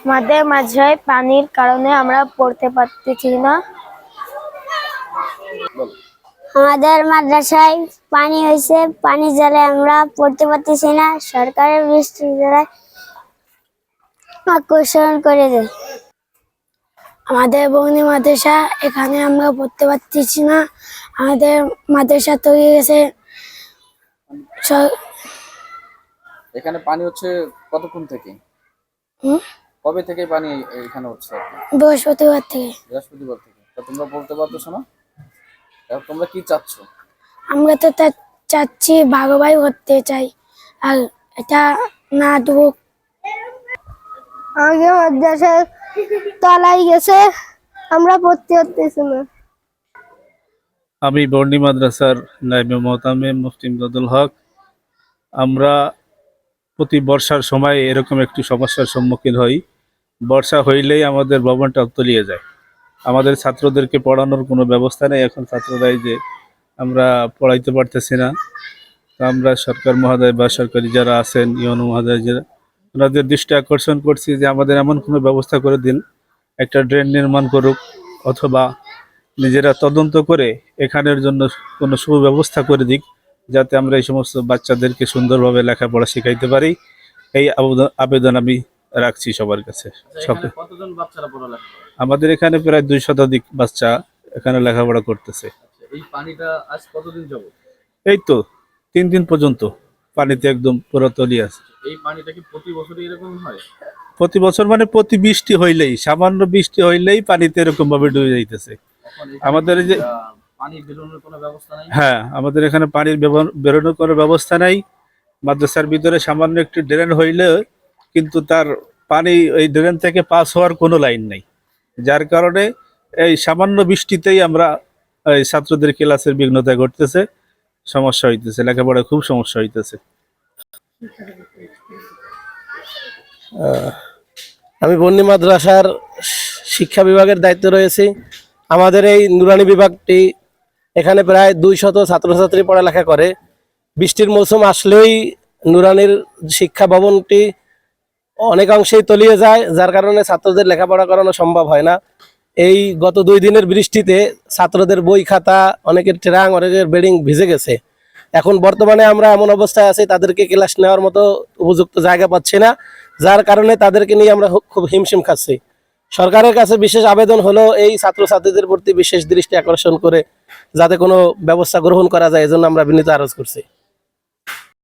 মাঝে মাঝে পানির কারণে আমরা পড়তে পারতেছি না। আমাদের মাদ্রাসায় পানি হয়েছে, পানি জলে আমরা পড়তে পারতেছি না। সরকারের বিশ্ববিদ্যালয় আকর্ষণ করে দেয়। আমাদের বঙ্গী মাদ্রাসা, এখানে আমরা পড়তে পারতেছি না। আমাদের মাদ্রাসা তৈরি গেছে। এখানে পানি হচ্ছে কতক্ষণ থেকে? কবে থেকে পানি এখানে হচ্ছে? বৃহস্পতিবার থেকে। বৃহস্পতিবার থেকে। তা তোমরা বলতে পারছো না? তোমরা কি চাচ্ছ? আমরা তো চাচ্ছি ভাগাভাগি করতে চাই, আর এটা না দুঃখ। আগে মাদ্রাসা তলায় গেছে, আমরা পড়তে পারতেছি না। আমি বর্ণি মাদ্রাসার নায়েবে মোহতামিম মুফতি ইমদাদুল হক। আমরা প্রতি বর্ষার সময় এরকম একটি সমস্যার সম্মুখীন হই। বর্ষা হইলেই আমাদের ভবনটা তলিয়ে যায়। আমাদের ছাত্রদেরকে পড়ানোর কোনো ব্যবস্থা নেই। এখন ছাত্ররাই যে আমরা পড়াইতে পারতেছি না। আমরা সরকার মহোদয় বা সরকারি যারা আছেন, ইউনো মহোদয় যারা, ওনাদের দৃষ্টি আকর্ষণ করছি যে আমাদের এমন কোনো ব্যবস্থা করে দিন, একটা ড্রেন নির্মাণ করুক, অথবা নিজেরা তদন্ত করে এখানের জন্য কোনো সুব্যবস্থা করে দিক, যাতে আমরা এই সমস্ত বাচ্চাদেরকে সুন্দরভাবে লেখাপড়া শেখাইতে পারি। এই আবেদন আমি রাখছি সবার কাছে। কতজন বাচ্চারা পড়ালেখা করে? আমাদের এখানে প্রায় 2 শতাধিক বাচ্চা এখানে লেখাপড়া করতেছে। এই পানিটা আজ কতদিন যাবত? এই তো 3 দিন পর্যন্ত পানিতে একদম পুরো তলিয়ে আছে। এই পানিটা কি প্রতি বছরই এরকম হয়? প্রতি বছর মানে প্রতি বৃষ্টি হইলেই, সামান্য বৃষ্টি হইলেই পানিতে এরকম ভাবে ডুবে যাইতেছে। আমাদের যে পানি বেরোনোর কোনো ব্যবস্থা নাই? হ্যাঁ, আমাদের এখানে পানির বেরোনোর কোনো ব্যবস্থা নাই। মাদ্রাসার ভিতরে সামান্য একটি ড্রেন হইলে কিন্তু তার পানি ওই ড্রেন থেকে পাস হওয়ার কোনো লাইন নাই, যার কারণে এই সামান্য বৃষ্টিতেই আমরা এই ছাত্রদের ক্লাসের বিঘ্নতা ঘটতেছে, সমস্যা হইতেছে, লেখাপড়ায় খুব সমস্যা হইতেছে। আমি বন্নি মাদ্রাসার শিক্ষা বিভাগের দায়িত্বে রয়েছি। আমাদের এই নুরানি বিভাগটি এখানে প্রায় 200 ছাত্রছাত্রী পড়ালেখা করে। বৃষ্টির মৌসুম আসলেই নুরানির শিক্ষা ভবনটি অনেকাংশেই তলিয়ে যায়, যার কারণে ছাত্রদের লেখাপড়া করানো সম্ভব হয় না। এই গত 2 দিনের বৃষ্টিতে ছাত্রদের বই খাতা, অনেকের ট্রাং, অনেকের বেডিং ভিজে গেছে। এখন বর্তমানে আমরা এমন অবস্থায় আছি, তাদেরকে ক্লাস নেওয়ার মতো উপযুক্ত জায়গা পাচ্ছি না, যার কারণে তাদেরকে নিয়ে আমরা খুব হিমশিম খাচ্ছি। সরকারের কাছে বিশেষ আবেদন হলো এই ছাত্রছাত্রীদের প্রতি বিশেষ দৃষ্টি আকর্ষণ করে যাতে কোনো ব্যবস্থা গ্রহণ করা যায়, এজন্য আমরা বিনীত আরজ করছি।